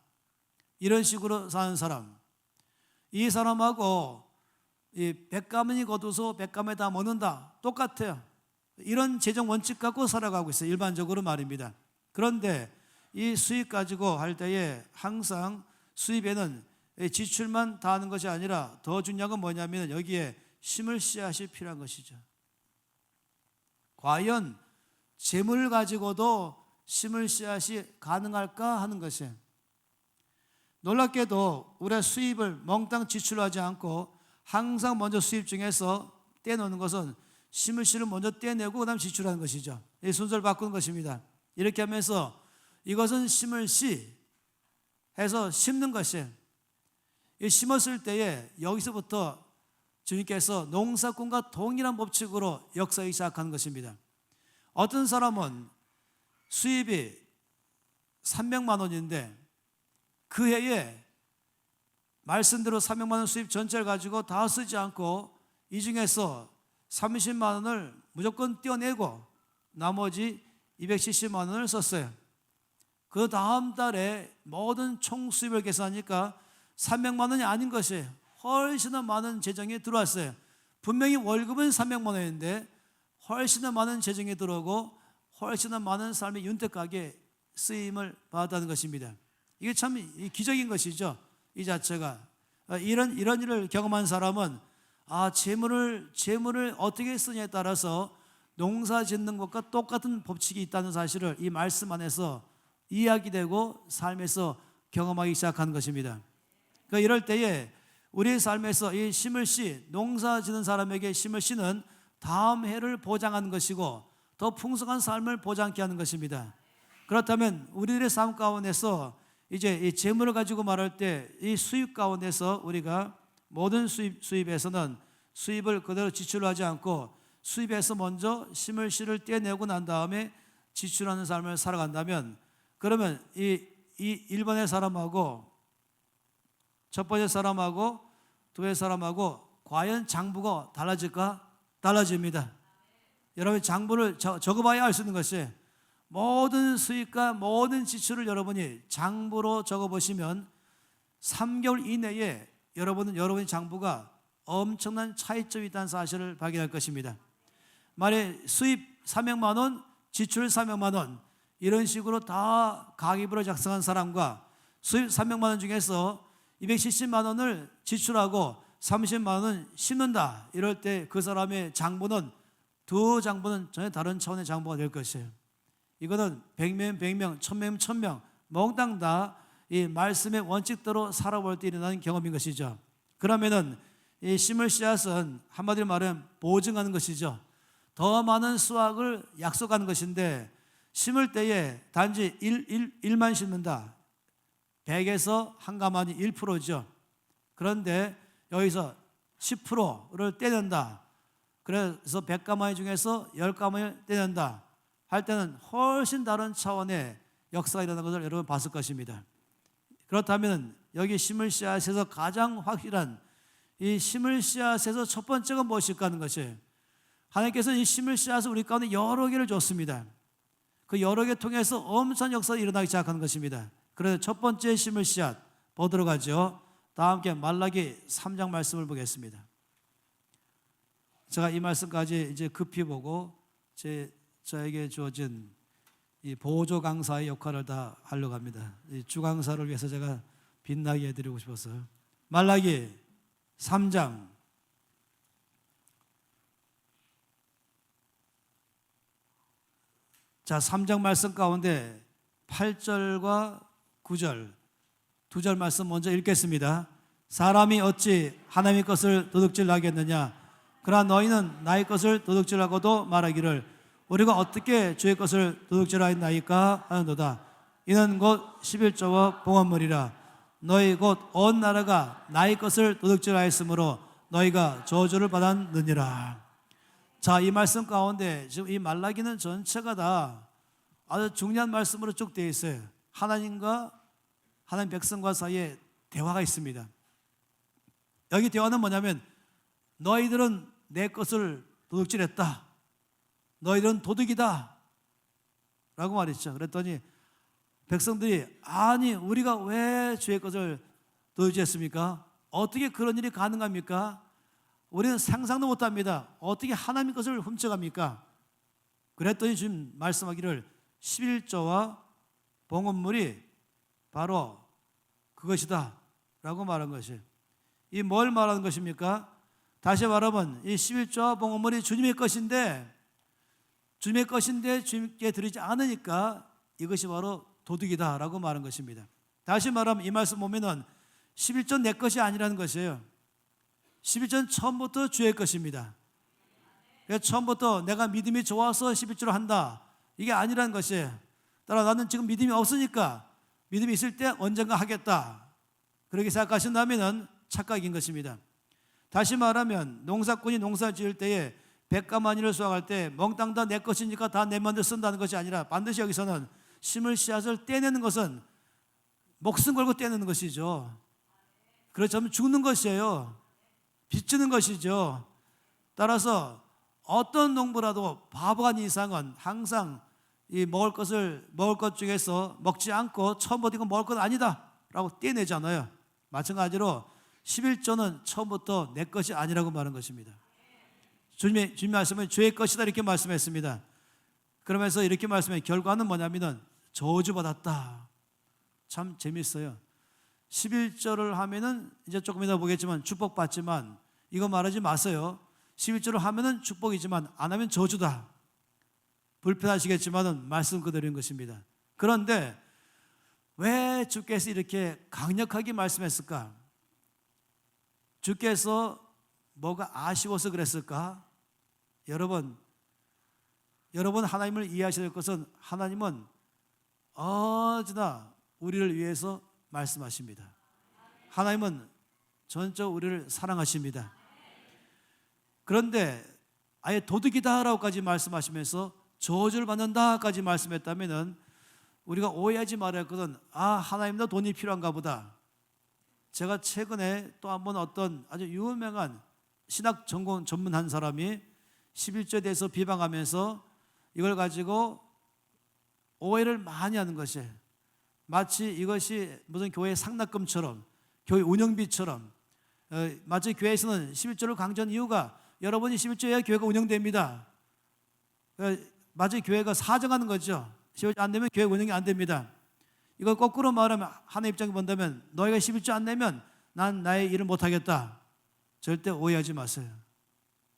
이런 식으로 사는 사람. 이 사람하고 이 100가마니 거둬서 100가마니 다 먹는다. 똑같아요. 이런 재정 원칙 갖고 살아가고 있어요. 일반적으로 말입니다. 그런데 이 수입 가지고 할 때에 항상 수입에는 지출만 다 하는 것이 아니라 더 중요한 건 뭐냐면 여기에 심을 씨앗이 필요한 것이죠. 과연 재물을 가지고도 심을 씨앗이 가능할까 하는 것이에요. 놀랍게도 우리의 수입을 몽땅 지출하지 않고 항상 먼저 수입 중에서 떼놓는 것은 심을 씨를 먼저 떼내고 그 다음 지출하는 것이죠. 이 순서를 바꾸는 것입니다. 이렇게 하면서 이것은 심을 씨 해서 심는 것이에요. 이 심었을 때에 여기서부터 주님께서 농사꾼과 동일한 법칙으로 역사하기 시작하는 것입니다. 어떤 사람은 수입이 300만 원인데 그 해에 말씀대로 300만 원 수입 전체를 가지고 다 쓰지 않고 이 중에서 30만 원을 무조건 떼어내고 나머지 270만 원을 썼어요. 그 다음 달에 모든 총 수입을 계산하니까 300만 원이 아닌 것이에요. 훨씬 더 많은 재정이 들어왔어요. 분명히 월급은 300만 원인데 훨씬 더 많은 재정이 들어오고 훨씬 더 많은 삶의 윤택하게 쓰임을 받았다는 것입니다. 이게 참 기적인 것이죠. 이 자체가 이런 일을 경험한 사람은 재물을 어떻게 쓰냐에 따라서 농사 짓는 것과 똑같은 법칙이 있다는 사실을 이 말씀 안에서 이야기되고 삶에서 경험하기 시작하는 것입니다. 그러니까 이럴 때에 우리의 삶에서 이 심을 씨, 농사 짓는 사람에게 심을 씨는 다음 해를 보장하는 것이고 더 풍성한 삶을 보장케 하는 것입니다. 그렇다면 우리들의 삶 가운데서 이제 이 재물을 가지고 말할 때 이 수입 가운데서 우리가 모든 수입에서는 수입을 그대로 지출하지 않고 수입에서 먼저 심을 씨를 떼내고 난 다음에 지출하는 삶을 살아간다면 그러면 이 1번의 사람하고 첫 번째 사람하고 두 번째 사람하고 과연 장부가 달라질까? 달라집니다. 여러분 장부를 적어봐야 알 수 있는 것이 모든 수입과 모든 지출을 여러분이 장부로 적어보시면 3개월 이내에 여러분의 장부가 엄청난 차이점이 있다는 사실을 발견할 것입니다. 만약 수입 300만 원, 지출 300만 원 이런 식으로 다 가계부를 작성한 사람과 수입 300만 원 중에서 270만 원을 지출하고 30만 원은 심는다 이럴 때 그 사람의 장부는 두 장부는 전혀 다른 차원의 장부가 될 것이에요. 이거는 100명, 100명, 1000명, 1000명 몽땅 다 이 말씀의 원칙대로 살아볼 때 일어나는 경험인 것이죠. 그러면은 이 심을 씨앗은 한마디로 말하면 보증하는 것이죠. 더 많은 수확을 약속하는 것인데 심을 때에 단지 1만 심는다. 100에서 한 가마니 1%죠. 그런데 여기서 10%를 떼낸다. 그래서 100가마니 중에서 10가마니를 떼낸다 할 때는 훨씬 다른 차원의 역사가 일어나는 것을 여러분 봤을 것입니다. 그렇다면 여기 심을 씨앗에서 가장 확실한 이 심을 씨앗에서 첫 번째가 무엇일까 하는 것이에요. 하나님께서 이 심을 씨앗을 우리 가운데 여러 개를 줬습니다. 그 여러 개 통해서 엄청난 역사가 일어나기 시작하는 것입니다. 그래서 첫 번째 심을 씨앗 보도록 하죠. 다 함께 말라기 3장 말씀을 보겠습니다. 제가 이 말씀까지 이제 급히 보고 저에게 주어진 이 보조 강사의 역할을 다 하려고 합니다. 이 주 강사를 위해서 제가 빛나게 해드리고 싶었어요. 말라기 3장 자 3장 말씀 가운데 8절과 9절 두 절 말씀 먼저 읽겠습니다. 사람이 어찌 하나님의 것을 도둑질하겠느냐? 그러나 너희는 나의 것을 도둑질하고도 말하기를 우리가 어떻게 주의 것을 도둑질하였나이까 하는도다. 이는 곧 11조와 봉헌물이라. 너희 곧 온 나라가 나의 것을 도둑질하였으므로 너희가 저주를 받았느니라. 자, 이 말씀 가운데 지금 이 말라기는 전체가 다 아주 중요한 말씀으로 쭉 되어 있어요. 하나님 백성과 사이에 대화가 있습니다. 여기 대화는 뭐냐면 너희들은 내 것을 도둑질했다. 너희들은 도둑이다 라고 말했죠. 그랬더니 백성들이 아니 우리가 왜 주의 것을 도둑질했습니까? 어떻게 그런 일이 가능합니까? 우리는 상상도 못합니다. 어떻게 하나님 것을 훔쳐갑니까? 그랬더니 지금 말씀하기를 11조와 봉헌물이 바로 그것이다 라고 말한 것이에요. 이 뭘 말하는 것입니까? 다시 말하면 이 11조와 봉헌물이 주님의 것인데 주님께 드리지 않으니까 이것이 바로 도둑이다 라고 말한 것입니다. 다시 말하면 이 말씀 보면은 11조 내 것이 아니라는 것이에요. 11조는 처음부터 주의 것입니다. 그래서 처음부터 내가 믿음이 좋아서 11조를 한다 이게 아니라는 것이에요. 따라 나는 지금 믿음이 없으니까 믿음이 있을 때 언젠가 하겠다 그렇게 생각하신다면 착각인 것입니다. 다시 말하면 농사꾼이 농사 지을 때에 100가마니를 수확할 때 몽땅 다 내 것이니까 다 내 마음대로 쓴다는 것이 아니라 반드시 여기서는 심을 씨앗을 떼내는 것은 목숨 걸고 떼내는 것이죠. 그렇다면 죽는 것이에요. 빚지는 것이죠. 따라서 어떤 농부라도 바보가 아닌 이상은 항상 이 먹을 것 중에서 먹지 않고 처음부터 이건 먹을 것 아니다 라고 떼내잖아요. 마찬가지로 11조는 처음부터 내 것이 아니라고 말한 것입니다. 주님 말씀은 주의 것이다 이렇게 말씀했습니다. 그러면서 이렇게 말씀해 결과는 뭐냐면은 저주받았다. 참 재밌어요. 11조를 하면은 이제 조금 이따 보겠지만 축복받지만 이거 말하지 마세요. 11조를 하면은 축복이지만 안 하면 저주다. 불편하시겠지만은 말씀 그대로인 것입니다. 그런데 왜 주께서 이렇게 강력하게 말씀했을까? 주께서 뭐가 아쉬워서 그랬을까? 여러분 하나님을 이해하셔야 될 것은 하나님은 언제나 우리를 위해서 말씀하십니다. 하나님은 전적 우리를 사랑하십니다. 그런데 아예 도둑이다라고까지 말씀하시면서 저주를 받는다까지 말씀했다면은 우리가 오해하지 말아야 할 것은 하나님도 돈이 필요한가 보다. 제가 최근에 또 한 번 어떤 아주 유명한 신학 전문한 사람이 11조에 대해서 비방하면서 이걸 가지고 오해를 많이 하는 것이에요. 마치 이것이 무슨 교회 상납금처럼 교회 운영비처럼 마치 교회에서는 11조를 강조한 이유가 여러분이 11조해야 교회가 운영됩니다. 마치 교회가 사정하는 거죠. 11조 안 되면 교회 운영이 안 됩니다. 이걸 거꾸로 말하면 하나님 입장에 본다면 너희가 11조 안 내면 난 나의 일을 못하겠다. 절대 오해하지 마세요.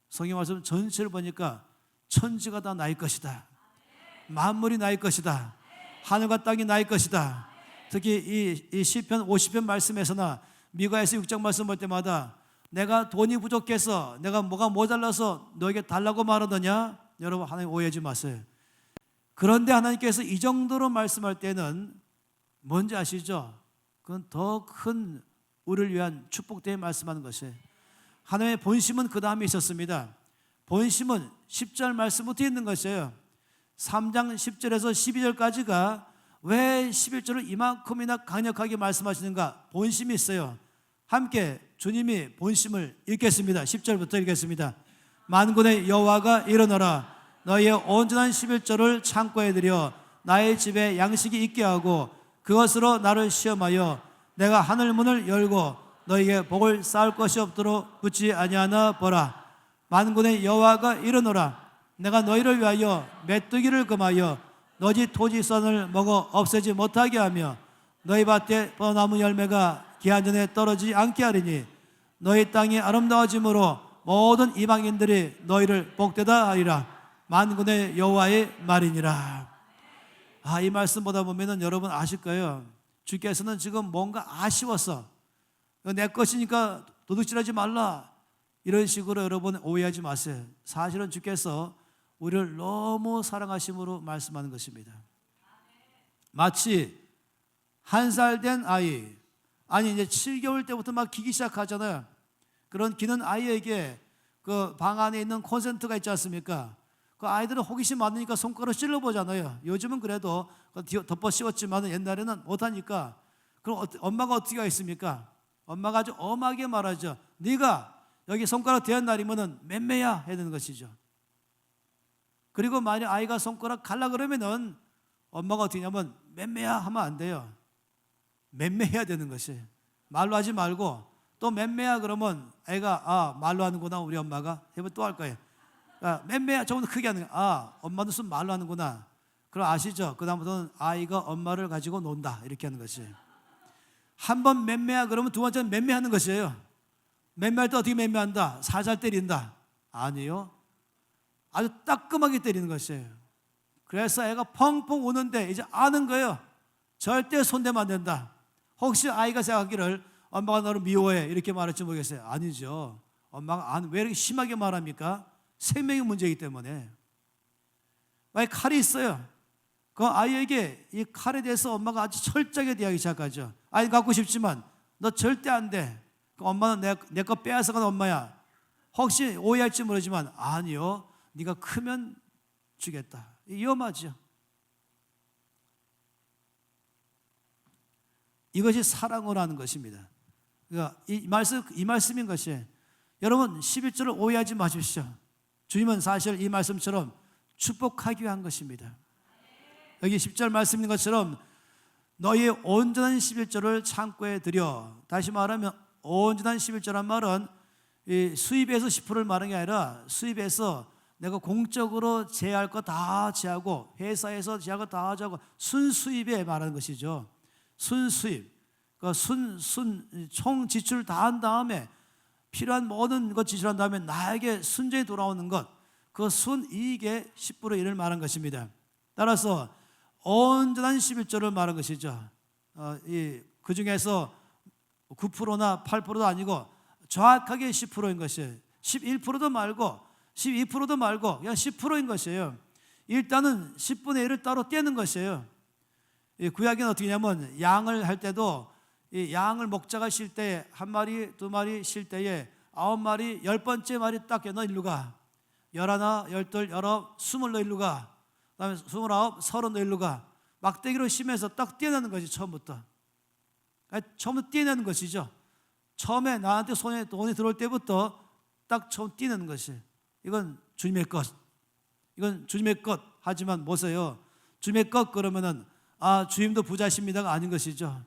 성경 말씀 전체를 보니까 천지가 다 나의 것이다. 만물이 나의 것이다. 하늘과 땅이 나의 것이다. 특히 이 시편 50편 말씀에서나 미가에서 6장 말씀 볼 때마다 내가 돈이 부족해서 내가 뭐가 모자라서 너에게 달라고 말하더냐? 여러분, 하나님 오해하지 마세요. 그런데 하나님께서 이 정도로 말씀할 때는 뭔지 아시죠? 그건 더 큰 우리를 위한 축복 때문에 말씀하는 것이에요. 하나님의 본심은 그 다음에 있었습니다. 본심은 10절 말씀부터 있는 것이에요. 3장 10절에서 12절까지가 왜 11절을 이만큼이나 강력하게 말씀하시는가? 본심이 있어요. 함께 주님이 본심을 읽겠습니다. 10절부터 읽겠습니다. 만군의 여호와가 일어나라. 너희의 온전한 11절을 창고에 들여 나의 집에 양식이 있게 하고 그것으로 나를 시험하여 내가 하늘 문을 열고 너희에게 복을 쌓을 것이 없도록 붙지 아니하나 보라. 만군의 여호와가 일어나라. 내가 너희를 위하여 메뚜기를 금하여 너희 토지선을 먹어 없애지 못하게 하며 너희 밭에 뻐나무 열매가 기한 전에 떨어지지 않게 하리니 너희 땅이 아름다워짐으로 모든 이방인들이 너희를 복되다 하리라. 만군의 여호와의 말이니라. 이 말씀 보다 보면은 여러분 아실 거예요. 주께서는 지금 뭔가 아쉬워서 내 것이니까 도둑질하지 말라 이런 식으로 여러분 오해하지 마세요. 사실은 주께서 우리를 너무 사랑하심으로 말씀하는 것입니다. 마치 1살 된 아이, 아니 이제 7개월 때부터 막 기기 시작하잖아요. 그런 기는 아이에게 그 방 안에 있는 콘센트가 있지 않습니까? 그 아이들은 호기심 많으니까 손가락 찔러보잖아요. 요즘은 그래도 덮어 씌웠지만 옛날에는 못하니까. 그럼 엄마가 어떻게 하겠습니까? 엄마가 아주 엄하게 말하죠. 네가 여기 손가락 대한 날이면은 맴매야 해야 되는 것이죠. 그리고 만약 아이가 손가락 갈라 그러면은 엄마가 어떻게 하냐면 맴매야 하면 안 돼요. 맴매해야 되는 것이에요. 말로 하지 말고 또 맴매야 그러면 애가 말로 하는구나 우리 엄마가 해보면 또 할 거예요. 맴매야 조금 더 크게 하는 거야. 엄마도 무슨 말로 하는구나. 그럼 아시죠? 그 다음부터는 아이가 엄마를 가지고 논다 이렇게 하는 것이에요. 한 번 맴매야 그러면 두 번째는 맴매하는 것이에요. 맴매할 때 어떻게 맴매한다? 살살 때린다? 아니요. 아주 따끔하게 때리는 것이에요. 그래서 애가 펑펑 우는데 이제 아는 거예요. 절대 손대면 안 된다. 혹시 아이가 생각하기를 엄마가 너를 미워해 이렇게 말할지 모르겠어요. 아니죠. 엄마가 왜 이렇게 심하게 말합니까? 생명의 문제이기 때문에. 만약 칼이 있어요. 그 아이에게 이 칼에 대해서 엄마가 아주 철저하게 대하기 시작하죠. 아이 갖고 싶지만 너 절대 안 돼. 그 엄마는 내 거 빼앗아간 엄마야. 혹시 오해할지 모르지만 아니요. 네가 크면 주겠다. 위험하죠. 이것이 사랑으로 하는 것입니다. 그러니까 이 말씀인 것이 여러분 11절을 오해하지 마십시오. 주님은 사실 이 말씀처럼 축복하기 위한 것입니다. 여기 10절 말씀인 것처럼 너희의 온전한 11절을 창고에 들여. 다시 말하면 온전한 11절란 말은 이 수입에서 10%를 말하는 게 아니라 수입에서 내가 공적으로 제할 거 다 제하고 회사에서 제할 거 다 제하고 순수입에 말하는 것이죠. 순수입. 그러니까 총 지출 다 한 다음에 필요한 모든 것 지출한 다음에 나에게 순전히 돌아오는 것, 그 순이익의 10분의 1을 말한 것입니다. 따라서 온전한 11절을 말한 것이죠. 그 중에서 9%나 8%도 아니고 정확하게 10%인 것이에요. 11%도 말고 12%도 말고 그냥 10%인 것이에요. 일단은 10분의 1을 따로 떼는 것이에요. 구약에는 어떻게 하냐면 양을 할 때도 이 양을 목자가 쉴 때 한 마리, 두 마리 쉴 때에 9마리, 10번째 마리 딱 너 일로 가. 11, 12, 19, 20 너 일로 가. 그다음에 29, 30 너 일로 가. 막대기로 심해서 딱 떼내는 것이 처음부터. 처음부터 떼내는 것이죠. 처음에 나한테 손에 돈이 들어올 때부터 딱 처음 떼내는 것이. 이건 주님의 것. 이건 주님의 것. 하지만 보세요. 주님의 것 그러면은 주님도 부자십니다가 아닌 것이죠.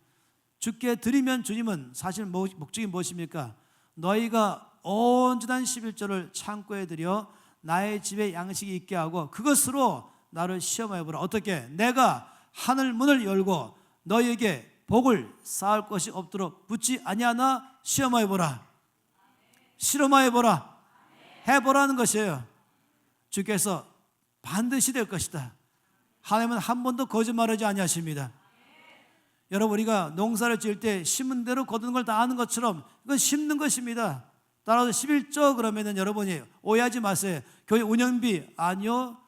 주께 드리면 주님은 사실 목적이 무엇입니까? 너희가 온전한 11절을 창고에 들여 나의 집에 양식이 있게 하고 그것으로 나를 시험하여 보라. 어떻게? 내가 하늘 문을 열고 너희에게 복을 쌓을 것이 없도록 붙지 아니하나 시험하여 보라. 실험하여 보라. 해보라는 것이에요. 주께서 반드시 될 것이다. 하나님은 한 번도 거짓말하지 아니하십니다. 여러분, 우리가 농사를 지을 때 심은 대로 거두는 걸 다 아는 것처럼 이건 심는 것입니다. 따라서 11조 그러면은 여러분이 오해하지 마세요. 교회 운영비 아니요.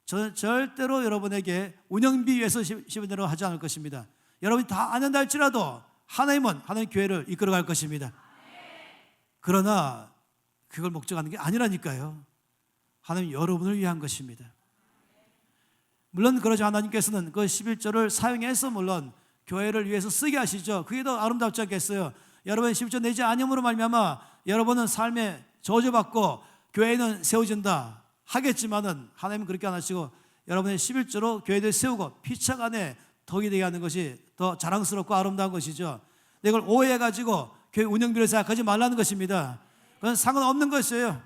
저는 절대로 여러분에게 운영비 위해서 심은 대로 하지 않을 것입니다. 여러분이 다 안 한다 할지라도 하나님 교회를 이끌어갈 것입니다. 그러나 그걸 목적하는 게 아니라니까요. 하나님 여러분을 위한 것입니다. 물론 그러자 하나님께서는 그 11조를 사용해서 물론 교회를 위해서 쓰게 하시죠. 그게 더 아름답지 않겠어요? 여러분 11조 내지 아니함으로 말미암아 여러분은 삶에 저주받고 교회는 세워진다 하겠지만은 하나님은 그렇게 안 하시고 여러분의 11조로 교회를 세우고 피차 안에 덕이 되게 하는 것이 더 자랑스럽고 아름다운 것이죠. 이걸 오해해가지고 교회 운영비를 생각하지 말라는 것입니다. 그건 상관없는 것이에요.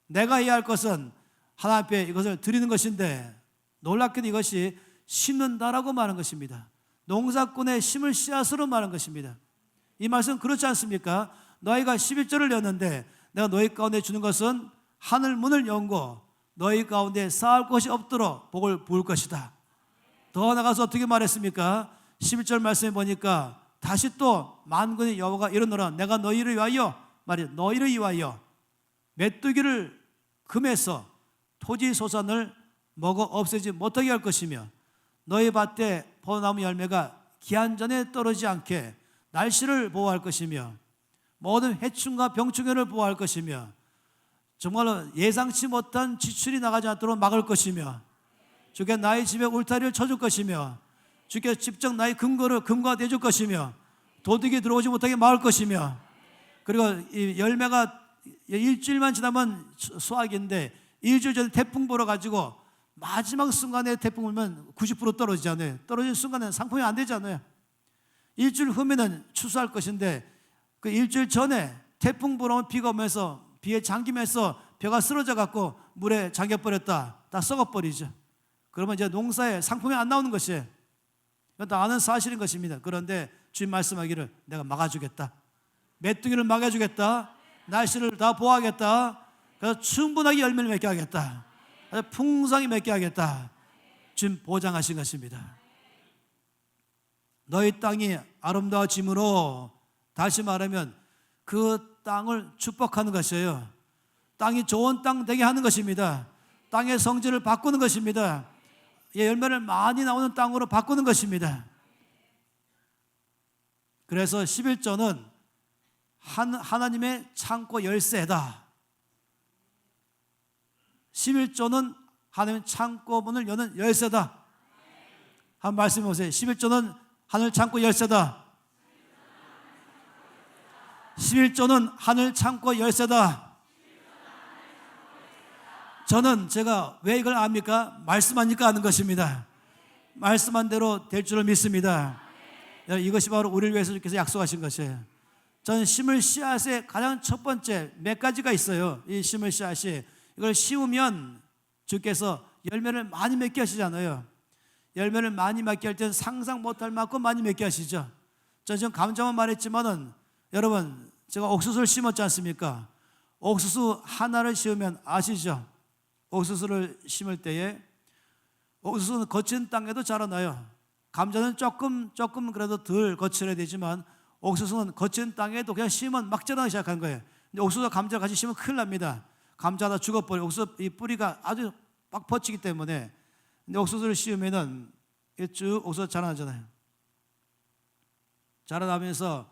내가 해야 할 것은 하나님 앞에 이것을 드리는 것인데 놀랍게도 이것이 심는다라고 말한 것입니다. 농사꾼의 심을 씨앗으로 말한 것입니다. 이 말씀은 그렇지 않습니까? 너희가 11조를 냈는데 내가 너희 가운데 주는 것은 하늘 문을 열고 너희 가운데 쌓을 것이 없도록 복을 부을 것이다. 더 나가서 어떻게 말했습니까? 11절 말씀에 보니까 다시 또 만군의 여호와가 이르노라 내가 너희를 위하여 말이야 너희를 위하여 메뚜기를 금해서 토지 소산을 먹어 없애지 못하게 할 것이며 너희 밭에 포도나무 열매가 기한 전에 떨어지지 않게 날씨를 보호할 것이며 모든 해충과 병충해를 보호할 것이며 정말로 예상치 못한 지출이 나가지 않도록 막을 것이며 주께 나의 집에 울타리를 쳐줄 것이며 주께 직접 나의 근거를 금과대줄 것이며 도둑이 들어오지 못하게 막을 것이며 그리고 이 열매가 일주일만 지나면 수확인데 일주일 전에 태풍 불어가지고 마지막 순간에 태풍 불면 90% 떨어지잖아요. 떨어진 순간에는 상품이 안 되잖아요. 일주일 후면은 추수할 것인데 그 일주일 전에 태풍 불어오면 비가 오면서 비에 잠기면서 벼가 쓰러져 갖고 물에 잠겨버렸다. 다 썩어버리죠. 그러면 이제 농사에 상품이 안 나오는 것이에요. 이건 다 아는 사실인 것입니다. 그런데 주님 말씀하기를 내가 막아주겠다. 메뚜기를 막아주겠다. 날씨를 다 보호하겠다. 그래서 충분하게 열매를 맺게 하겠다. 풍성히 맺게 하겠다. 주님 보장하신 것입니다. 너희 땅이 아름다워짐으로 다시 말하면 그 땅을 축복하는 것이에요. 땅이 좋은 땅 되게 하는 것입니다. 땅의 성질을 바꾸는 것입니다. 열매를 많이 나오는 땅으로 바꾸는 것입니다. 그래서 11조는 하나님의 창고 열쇠다. 11조는 하나님의 창고 문을 여는 열쇠다. 한 말씀해 보세요. 11조는 하늘 창고 열쇠다. 11조는 하늘 창고 열쇠다. 저는 제가 왜 이걸 압니까? 말씀하니까 아는 것입니다. 말씀한 대로 될 줄을 믿습니다. 이것이 바로 우리를 위해서 주께서 약속하신 것이에요. 저는 심을 씨앗의 가장 첫 번째 몇 가지가 있어요. 이 심을 씨앗이 이걸 씌우면 주께서 열매를 많이 맺게 하시잖아요. 열매를 많이 맺게 할 때는 상상 못할 만큼 많이 맺게 하시죠. 저는 지금 감정만 말했지만은 여러분 제가 옥수수를 심었지 않습니까? 옥수수 하나를 심으면 아시죠? 옥수수를 심을 때에 옥수수는 거친 땅에도 자라나요. 감자는 조금 그래도 덜 거칠어야 되지만 옥수수는 거친 땅에도 그냥 심으면 막 자라나기 시작한 거예요. 근데 옥수수와 감자 같이 심으면 큰일 납니다. 감자 다 죽어버려요. 옥수수 이 뿌리가 아주 막 퍼치기 때문에. 근데 옥수수를 씌우면은 쭉 옥수수 자라나잖아요. 자라나면서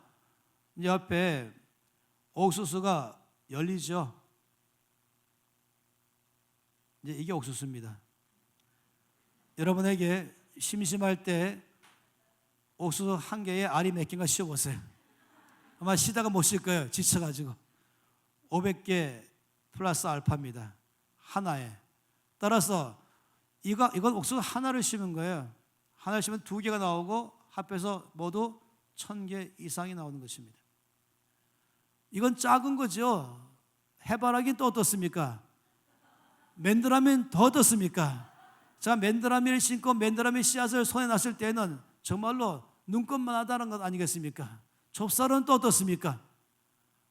옆에 옥수수가 열리죠. 이제 이게 옥수수입니다. 여러분에게 심심할 때 옥수수 한 개에 알이 몇 개인가 씌워보세요. 아마 쉬다가 못 쉴 거예요. 지쳐가지고. 500개 플러스 알파입니다. 하나에. 따라서 이건 옥수수 하나를 심은 거예요. 하나를 심으면 2개가 나오고 합해서 모두 1000개 이상이 나오는 것입니다. 이건 작은 거죠. 해바라기는 또 어떻습니까? 맨드라미는 더 어떻습니까? 제가 맨드라미를 심고 맨드라미 씨앗을 손에 놨을 때는 정말로 눈곱만 하다는 것 아니겠습니까? 좁쌀은 또 어떻습니까?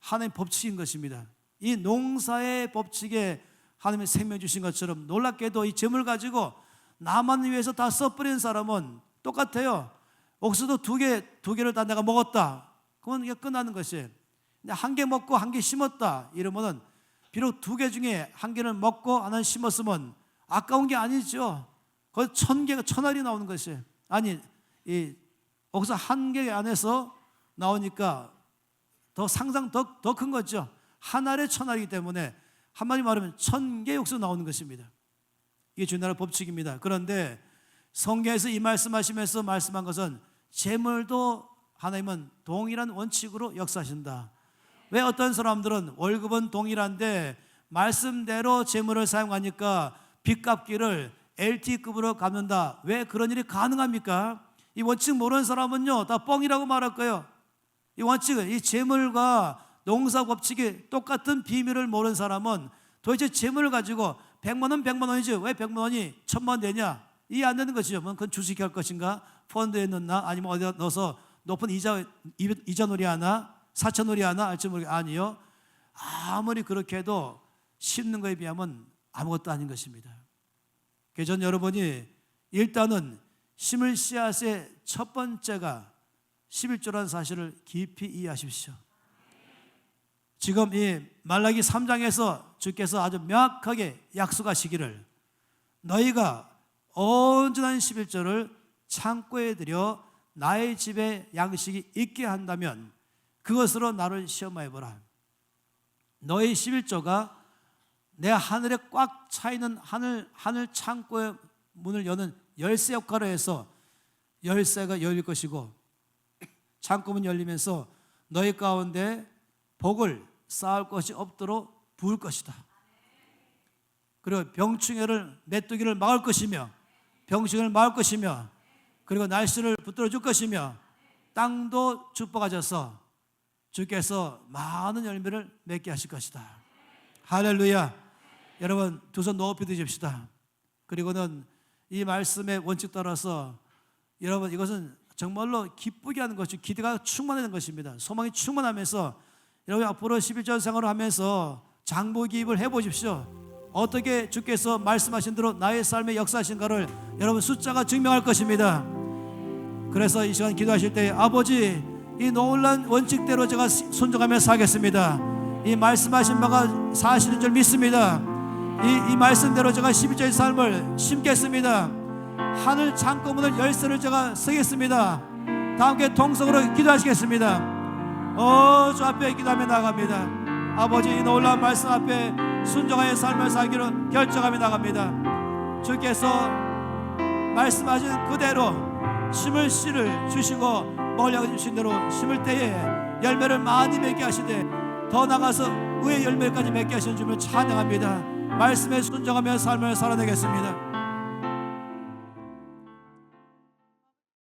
하나님의 법칙인 것입니다. 이 농사의 법칙에 하나님의 생명 주신 것처럼 놀랍게도 이 재물 가지고 나만 위해서 다 써버리는 사람은 똑같아요. 옥수수 두 개를 다 내가 먹었다. 그건 이게 끝나는 것이에요. 근데 한 개 먹고 한 개 심었다. 이러면은 비록 두 개 중에 한 개를 먹고 하나는 심었으면 아까운 게 아니죠. 거의 1000개가 1000알이 나오는 것이에요. 아니, 이 옥수수 한 개 안에서 나오니까 더 상상 더 큰 거죠. 한 알에 1000알이기 때문에 한마디 말하면 1000개 옥수수 나오는 것입니다. 이게 주나라의 법칙입니다. 그런데 성경에서 이 말씀하시면서 말씀한 것은 재물도 하나님은 동일한 원칙으로 역사하신다. 왜 어떤 사람들은 월급은 동일한데 말씀대로 재물을 사용하니까 빚 갚기를 LTE급으로 갚는다. 왜 그런 일이 가능합니까? 이 원칙 모르는 사람은요 다 뻥이라고 말할 거예요. 이 원칙은 이 재물과 농사 법칙이 똑같은 비밀을 모르는 사람은 도대체 재물을 가지고 100만 원 100만 원이지 왜 100만 원이 1000만 원 되냐? 이해 안 되는 것이죠. 그건 주식에 할 것인가? 펀드에 넣나? 아니면 어디다 넣어서 높은 이자 놀이 하나? 사채 놀이 하나? 알지 모르겠 아니요. 아무리 그렇게 해도 심는 거에 비하면 아무것도 아닌 것입니다. 그래서 전 여러분이 일단은 심을 씨앗의 첫 번째가 11조라는 사실을 깊이 이해하십시오. 지금 이 말라기 3장에서 주께서 아주 명확하게 약속하시기를 너희가 온전한 11조를 창고에 들여 나의 집에 양식이 있게 한다면 그것으로 나를 시험하여보라. 너희 11조가 내 하늘에 꽉 차있는 하늘 창고의 문을 여는 열쇠 역할을 해서 열쇠가 열릴 것이고 창고문 열리면서 너희 가운데 복을 쌓을 것이 없도록 부을 것이다. 그리고 병충해를 메뚜기를 막을 것이며 병충해를 막을 것이며 그리고 날씨를 붙들어 줄 것이며 땅도 축복하셔서 주께서 많은 열매를 맺게 하실 것이다. 할렐루야. 여러분 두 손 높이 드십시다. 그리고는 이 말씀의 원칙 따라서 여러분 이것은 정말로 기쁘게 하는 것이 기대가 충만하는 것입니다. 소망이 충만하면서 여러분 앞으로 11절 생활을 하면서 장부 기입을 해보십시오. 어떻게 주께서 말씀하신 대로 나의 삶에 역사하신가를 여러분 숫자가 증명할 것입니다. 그래서 이 시간 기도하실 때 아버지 이 놀라운 원칙대로 제가 순종하며 살겠습니다. 이 말씀하신 바가 사실인 줄 믿습니다. 이 말씀대로 제가 12절의 삶을 심겠습니다. 하늘 창고문을 열쇠를 제가 쓰겠습니다. 다 함께 동성으로 기도하시겠습니다. 주 앞에 기도하며 나갑니다. 아버지 이 놀라운 말씀 앞에 순종하여 삶을 살기로 결정하며 나갑니다. 주께서 말씀하신 그대로 심을 씨를 주시고 먹으려고 주신 대로 심을 때에 열매를 많이 맺게 하시되 더 나가서 의의 열매까지 맺게 하시는 주님을 찬양합니다. 말씀에 순종하며 삶을 살아내겠습니다.